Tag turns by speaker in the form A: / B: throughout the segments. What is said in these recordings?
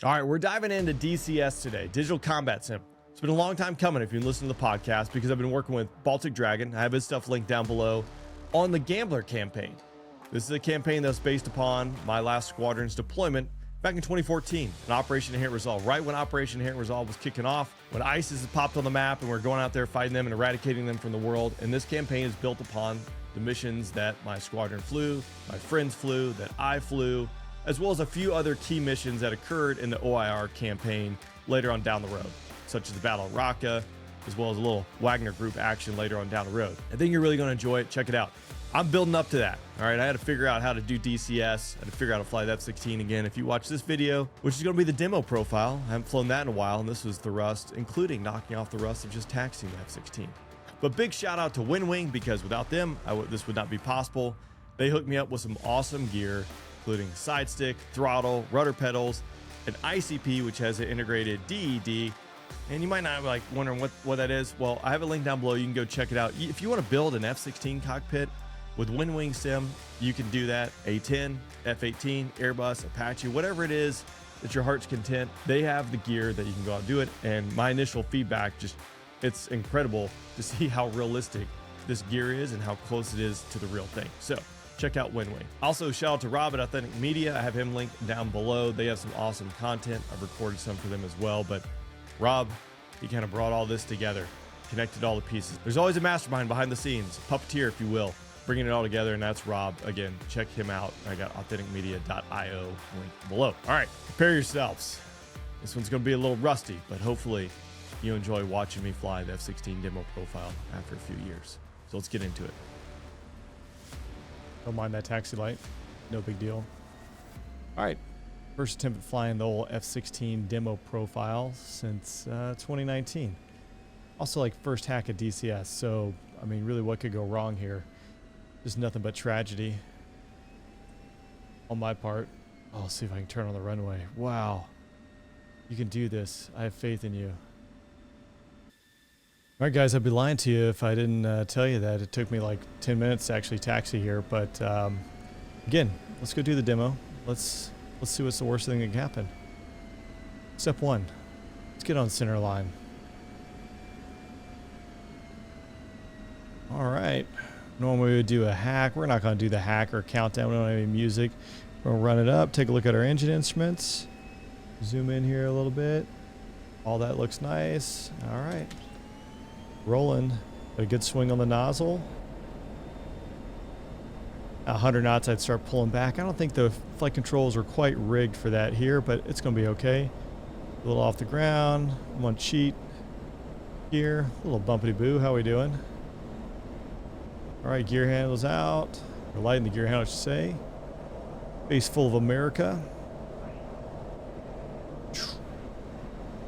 A: All right, we're diving into DCS today, Digital Combat Sim. It's been a long time coming if you listen to the podcast because I've been working with Baltic Dragon. I have his stuff linked down below on the Gambler campaign. This is a campaign that's based upon my last squadron's deployment back in 2014, an Operation Inherent Resolve. Right when Operation Inherent Resolve was kicking off, when ISIS has popped on the map and we're going out there fighting them and eradicating them from the world. And this campaign is built upon the missions that my squadron flew, my friends flew, that I flew, as well as a few other key missions that occurred in the OIR campaign later on down the road, such as the Battle of Raqqa, as well as a little Wagner group action later on down the road. I think you're really going to enjoy it. Check it out. I'm building up to that. All right, I had to figure out how to do DCS. I had to figure out how to fly the F-16 again. If you watch this video, which is going to be the demo profile, I haven't flown that in a while, and this was the rust, including knocking off the rust of just taxiing the F-16. But big shout out to WinWing, because without them, this would not be possible. They hooked me up with some awesome gear, including side stick, throttle, rudder pedals, an ICP, which has an integrated DED. And you might not be like wondering what that is. Well, I have a link down below. You can go check it out. If you want to build an F-16 cockpit with WinWing Sim, you can do that. A-10, F-18, Airbus, Apache, whatever it is that your heart's content, they have the gear that you can go out and do it. And my initial feedback, it's incredible to see how realistic this gear is and how close it is to the real thing. So check out WinWing. Also, shout out to Rob at Authentic Media. I have him linked down below. They have some awesome content. I've recorded some for them as well. But Rob, he kind of brought all this together, connected all the pieces. There's always a mastermind behind the scenes, puppeteer, if you will, bringing it all together, and that's Rob. Again, check him out. I got authenticmedia.io link below. All right, prepare yourselves. This one's going to be a little rusty, but hopefully you enjoy watching me fly the F-16 demo profile after a few years. So let's get into it.
B: Don't mind that taxi light. No big deal. All right. First attempt at flying the old F-16 demo profile since 2019. Also, like, first hack at DCS. So, I mean, really, what could go wrong here? Just nothing but tragedy on my part. Oh, let's see if I can turn on the runway. Wow. You can do this. I have faith in you. All right, guys, I'd be lying to you if I didn't tell you that. It took me like 10 minutes to actually taxi here. But again, let's go do the demo. Let's see what's the worst thing that can happen. Step one, let's get on center line. All right. Normally we would do a hack. We're not going to do the hack or countdown. We don't have any music. We're going to run it up, take a look at our engine instruments. Zoom in here a little bit. All that looks nice. All right. Rolling. Got a good swing on the nozzle. 100 knots, I'd start pulling back. I don't think the flight controls are quite rigged for that here, but it's going to be okay. A little off the ground. One cheat here. A little bumpity boo. How we doing? All right, gear handles out. We're lighting the gear handle, I should say. Face full of America.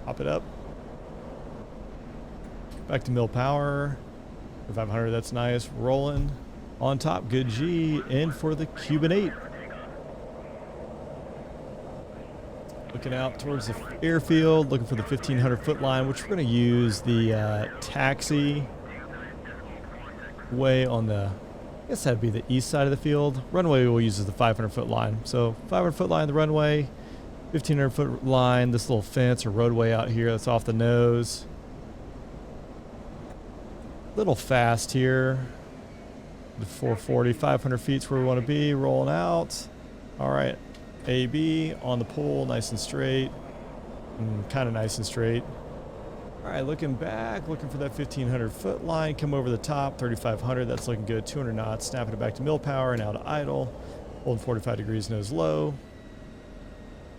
B: Pop it up. Back to mill power. 500, that's nice. Rolling. On top, good G. In for the Cuban 8. Looking out towards the airfield, looking for the 1,500 foot line, which we're going to use the taxi way on the, I guess that'd be the east side of the field. Runway we'll use is the 500 foot line. So 500 foot line, the runway, 1,500 foot line, this little fence or roadway out here that's off the nose. Little fast here. The 440, 500 feet's where we want to be. Rolling out. All right. AB on the pole, nice and straight. Kind of nice and straight. All right, looking back, looking for that 1,500 foot line. Come over the top, 3,500. That's looking good. 200 knots. Snapping it back to mill power and out of idle. Holding 45 degrees, nose low.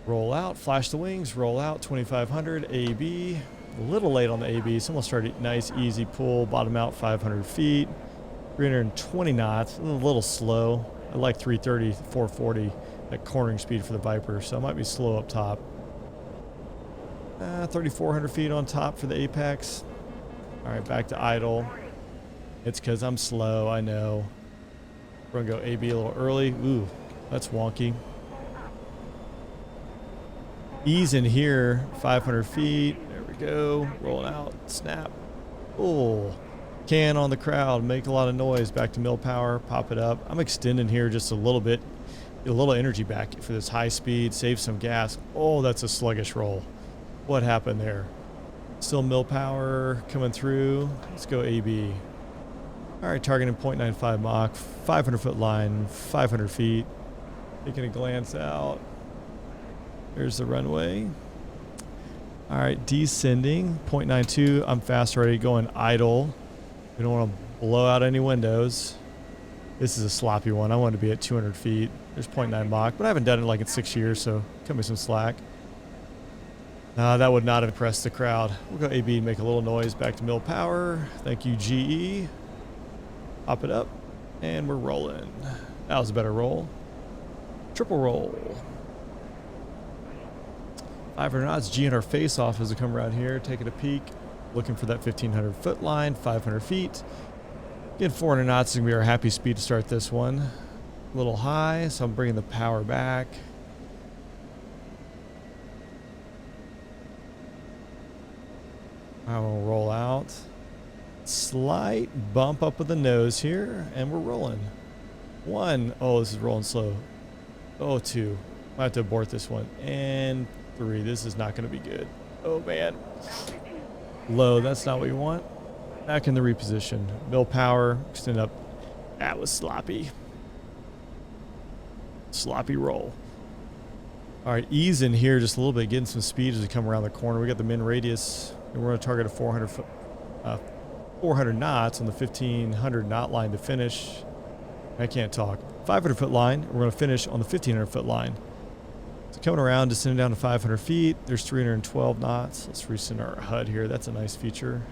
B: Roll out, flash the wings. Roll out, 2,500. AB. A little late on the AB. So I'm going to start a nice, easy pull. Bottom out, 500 feet. 320 knots, a little slow. I like 330, 440, that cornering speed for the Viper, so I might be slow up top. 3,400 feet on top for the apex. All right, back to idle. It's because I'm slow, I know. We're going to go AB a little early. Ooh, that's wonky. Ease in here, 500 feet. There we go. Rolling out, snap. Oh. Can on the crowd, make a lot of noise. Back to mill power, pop it up. I'm extending here just a little bit. Get a little energy back for this high speed, save some gas. Oh, that's a sluggish roll. What happened there? Still mill power coming through. Let's go AB. All right, targeting 0.95 Mach, 500 foot line, 500 feet. Taking a glance out. There's the runway. All right, descending, 0.92. I'm fast already, going idle. We don't want to blow out any windows. This is a sloppy one. I wanted to be at 200 feet. There's 0.9 Mach, but I haven't done it like in 6 years, so cut me some slack. That would not have impressed the crowd. We'll go AB and make a little noise back to mill power. Thank you, GE. Hop it up, and we're rolling. That was a better roll. Triple roll. 500 knots, G in our face off as we come around here, taking a peek, looking for that 1,500 foot line, 500 feet. Again, 400 knots is going to be our happy speed to start this one. A little high, so I'm bringing the power back. I will roll out. Slight bump up with the nose here, and we're rolling. 1. Oh, this is rolling slow. Oh, 2. I have to abort this one. And 3. This is not going to be good. Oh, man. Low. That's not what you want. Back in the reposition. Mill power. Extend up. That was sloppy. Sloppy roll. All right, ease in here just a little bit, getting some speed as we come around the corner. We got the min radius, and we're going to target a 400 knots on the 1,500 knot line to finish. I can't talk. 500 foot line. We're going to finish on the 1,500 foot line. So coming around, descending down to 500 feet. There's 312 knots. Let's resend our HUD here. That's a nice feature.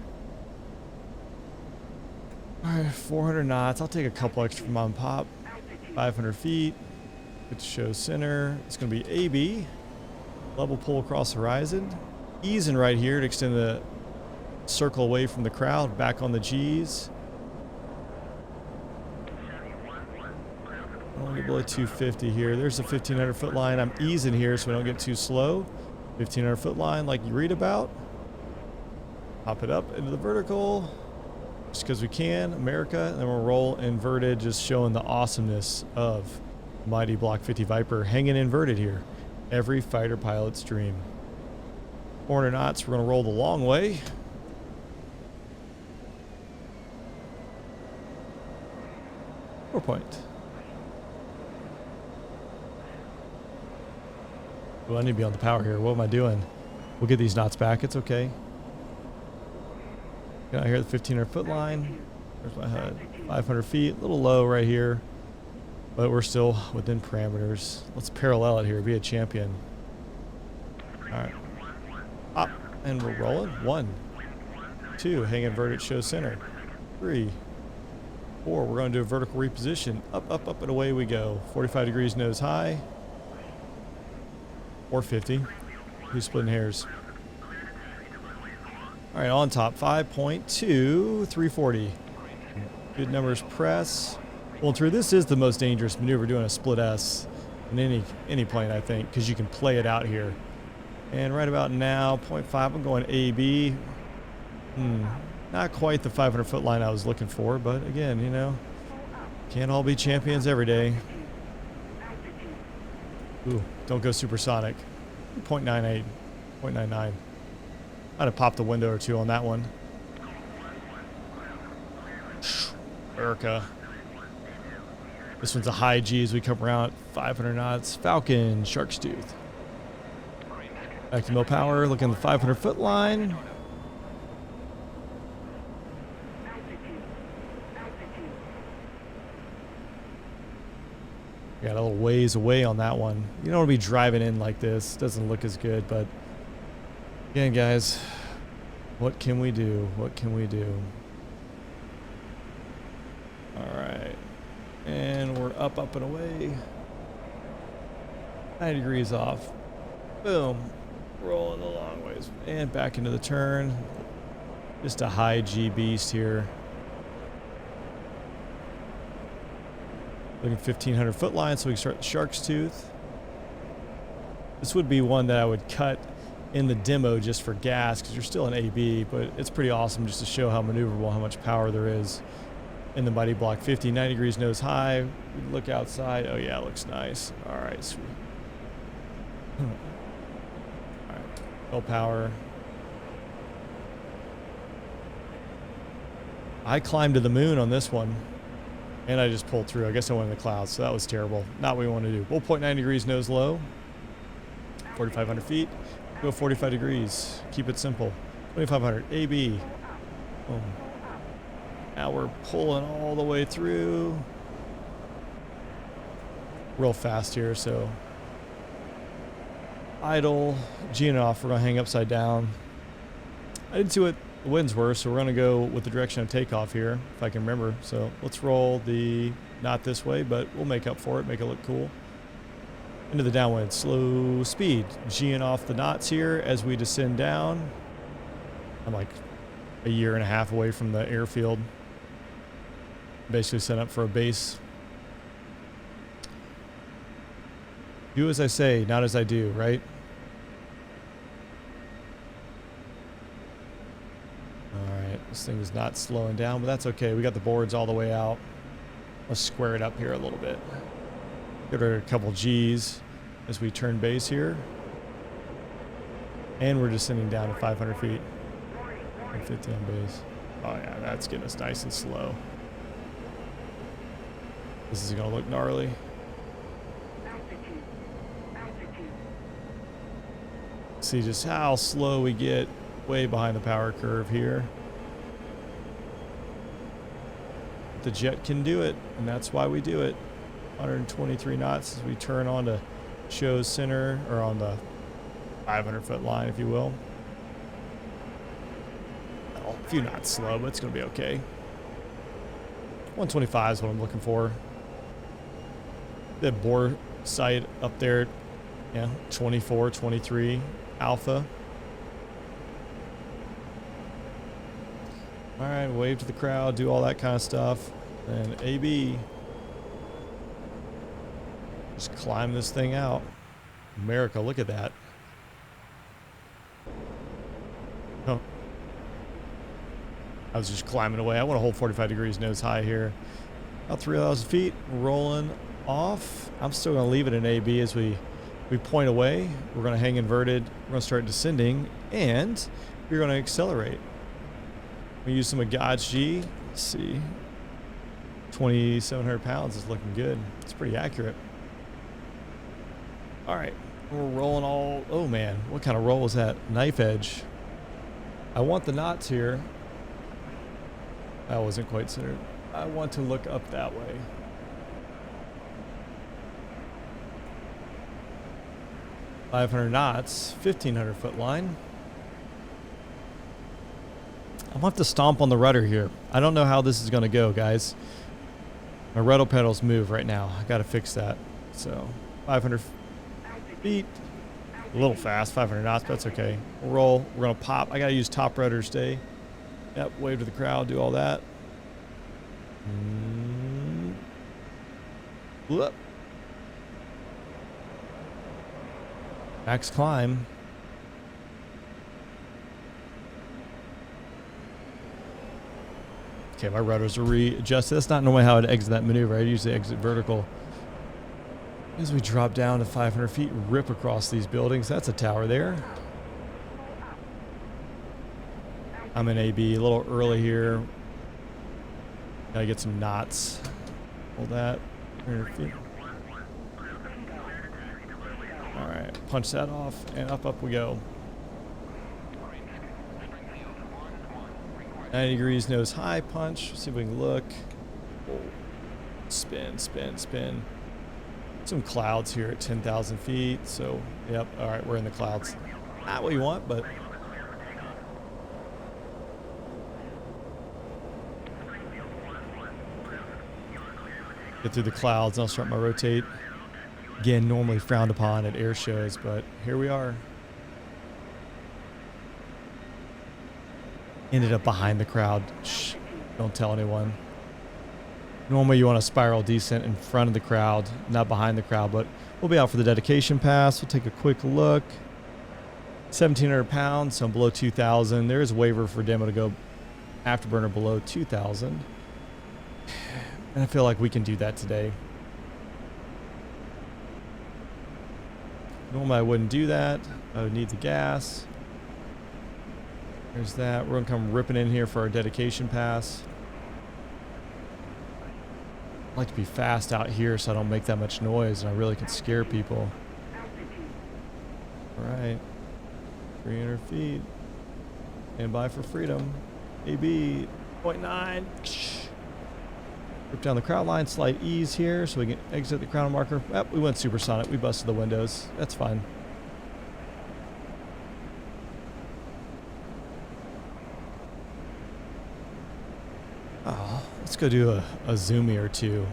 B: All right, 400 knots. I'll take a couple extra from on pop. 500 feet. Good to show center. It's going to be AB. Level pull across horizon. Easing right here to extend the circle away from the crowd. Back on the G's. Only below 250 here. There's the 1,500 foot line. I'm easing here so we don't get too slow. 1,500 foot line like you read about. Hop it up into the vertical. Just because we can. America. And then we'll roll inverted, just showing the awesomeness of mighty Block 50 Viper hanging inverted here. Every fighter pilot's dream. 400 knots. We're going to roll the long way. Point. Well, I need to be on the power here. What am I doing? We'll get these knots back. It's okay. Got out here the 1,500 foot line. There's my HUD. 500 feet. A little low right here. But we're still within parameters. Let's parallel it here. Be a champion. All right. Up. And we're rolling. 1. 2. Hang inverted. Show center. 3. 4. We're going to do a vertical reposition. Up, up, up, and away we go. 45 degrees nose high. 450. Who's splitting hairs? All right, on top. 5.2. 340. Good numbers press. Well, through this is the most dangerous maneuver, doing a split S in any plane, I think, because you can play it out here. And right about now, 0.5, I'm going AB. Not quite the 500 foot line I was looking for, but again, you know, can't all be champions every day. Ooh, don't go supersonic. 0.98, 0.99. I'd have popped a window or two on that one. America. This one's a high G as we come around at 500 knots. Falcon, Shark's Tooth. Back to mill power, looking at the 500 foot line. Got a little ways away on that one. You don't want to be driving in like this. Doesn't look as good, but again, guys, what can we do? What can we do? All right. And we're up, up, and away. 90 degrees off. Boom. Rolling the long ways. And back into the turn. Just a high G beast here. Looking 1,500 foot line, so we can start the Shark's Tooth. This would be one that I would cut in the demo just for gas, because you're still in AB, but it's pretty awesome just to show how maneuverable, how much power there is. in the mighty block 50, 90 degrees nose high. We look outside. Oh yeah, it looks nice. All right, sweet. All right, full power. I climbed to the moon on this one, and I just pulled through. I guess I went in the clouds, so that was terrible. Not what we want to do. 0.9 degrees nose low, 4,500 feet. Go 45 degrees. Keep it simple. 2,500 AB. Boom. Now we're pulling all the way through. Real fast here, so idle, G and off. We're gonna hang upside down. I didn't see what the winds were, so we're gonna go with the direction of takeoff here, if I can remember. So let's roll the, not this way, but we'll make up for it, make it look cool. Into the downwind, slow speed, G-ing off the knots here as we descend down. I'm like a year and a half away from the airfield. Basically set up for a base. Do as I say, not as I do, right? Alright, this thing is not slowing down, but that's okay. We got the boards all the way out. Let's square it up here a little bit. Give her a couple G's as we turn base here. And we're descending down to 500 feet. 50 on base. Oh yeah, that's getting us nice and slow. This is gonna look gnarly. See just how slow we get way behind the power curve here. The jet can do it, and that's why we do it. 123 knots as we turn on to show's center, or on the 500-foot line, if you will. A few knots slow, but it's going to be okay. 125 is what I'm looking for. The bore sight up there, yeah, 24, 23 alpha. All right, wave to the crowd, do all that kind of stuff. And AB, just climb this thing out. America, look at that. Oh. I was just climbing away. I want to hold 45 degrees nose high here. About 3,000 feet, rolling off. I'm still going to leave it in AB as we point away. We're going to hang inverted. We're going to start descending, and we're going to accelerate. We use some of God's G. Let's see. 2,700 pounds is looking good. It's pretty accurate. All right. We're rolling all... Oh, man. What kind of roll was that? Knife edge. I want the knots here. That wasn't quite centered. I want to look up that way. .500 knots, 1,500 foot line. I'm gonna have to stomp on the rudder here. I don't know how this is gonna go, guys. My rudder pedals move right now. I gotta fix that. So 500 feet, a little fast, 500 knots, but that's okay. We'll roll. We're gonna pop. I gotta use top rudder stay. Yep, wave to the crowd, do all that. Whoop. Max climb. Okay, my rudders are readjusted. That's not normally how I'd exit that maneuver. I usually exit vertical. As we drop down to 500 feet, rip across these buildings. That's a tower there. I'm in AB, a little early here. Gotta get some knots. Hold that. 300 feet. All right, punch that off, and up we go. 90 degrees nose high punch. See if we can look. Oh. Spin, spin, spin. Some clouds here at 10,000 feet. So, yep. All right, we're in the clouds. Not what you want, but. Get through the clouds, and I'll start my rotate. Again, normally frowned upon at air shows, but here we are. Ended up behind the crowd. Shh, don't tell anyone. Normally you want a spiral descent in front of the crowd, not behind the crowd, but we'll be out for the dedication pass. We'll take a quick look. 1,700 pounds, so I'm below 2,000. There is a waiver for demo to go afterburner below 2,000. And I feel like we can do that today. Normally I wouldn't do that. I would need the gas. There's that. We're gonna come ripping in here for our dedication pass. I like to be fast out here so I don't make that much noise and I really can scare people. Alright. 300 feet. Stand by for freedom. AB 0.9. Rip down the crowd line, slight ease here so we can exit the crown marker. Oh, we went supersonic. We busted the windows. That's fine. Oh, let's go do a zoomie or two.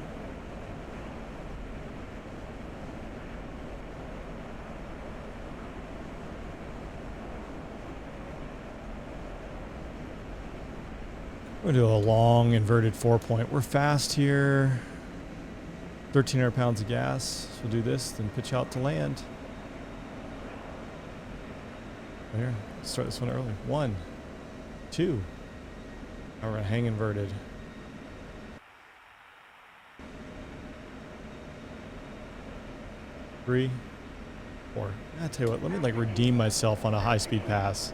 B: We're going to do a long inverted 4-point. We're fast here. 1,300 pounds of gas. So we'll do this, then pitch out to land. There. Let's start this one early. 1, 2. All right, hang inverted. 3, 4. I tell you what, let me like redeem myself on a high-speed pass.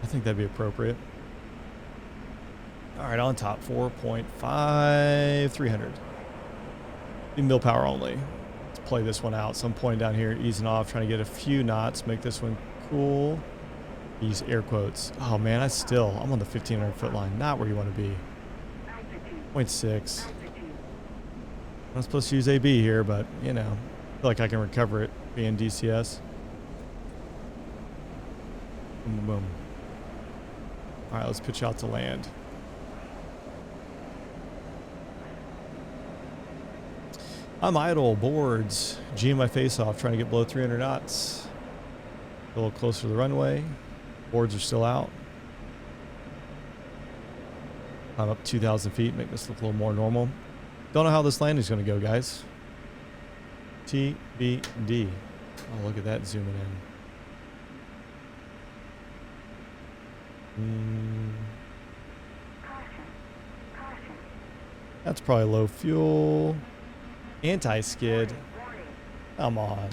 B: I think that'd be appropriate. All right, on top, 4.5, 300. Mill power only. Let's play this one out. So I'm pointing down here, easing off, trying to get a few knots, make this one cool. These air quotes. Oh man, I'm on the 1,500 foot line, not where you want to be. 0.6. I'm not supposed to use AB here, but you know, I feel like I can recover it being DCS. Boom, boom. All right, let's pitch out to land. I'm idle, boards, G'ing my face off, trying to get below 300 knots. A little closer to the runway. Boards are still out. I'm up 2,000 feet, make this look a little more normal. Don't know how this landing is going to go, guys. TBD. Oh, look at that zooming in. That's probably low fuel. Anti-skid. Come on.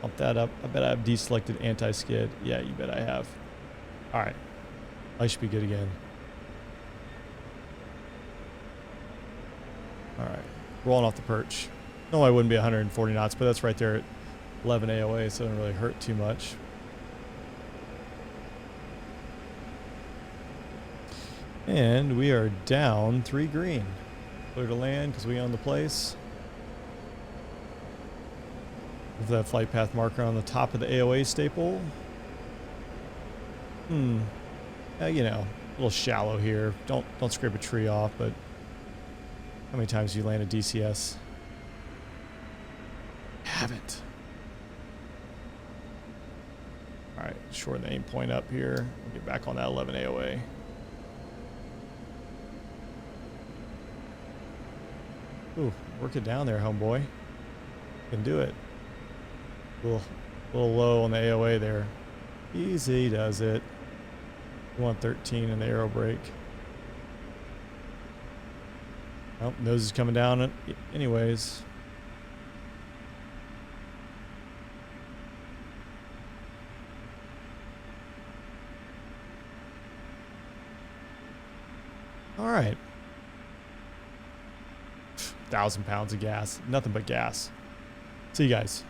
B: Bump that up. I bet I have deselected anti-skid. Yeah, you bet I have. All right. I should be good again. All right. Rolling off the perch. No, I wouldn't be 140 knots, but that's right there at 11 AOA, so it doesn't really hurt too much. And we are down 3 green. Clear to land because we own the place. With that flight path marker on the top of the AOA staple. You know, a little shallow here. Don't scrape a tree off, but how many times do you land a DCS? Haven't. All right, shorten the aim point up here. Get back on that 11 AOA. Ooh, work it down there, homeboy. Can do it. A little low on the AOA there. Easy does it. You want 13 in the aero brake. Oh, nose is coming down anyways. All right. 1,000 pounds of gas. Nothing but gas. See you guys.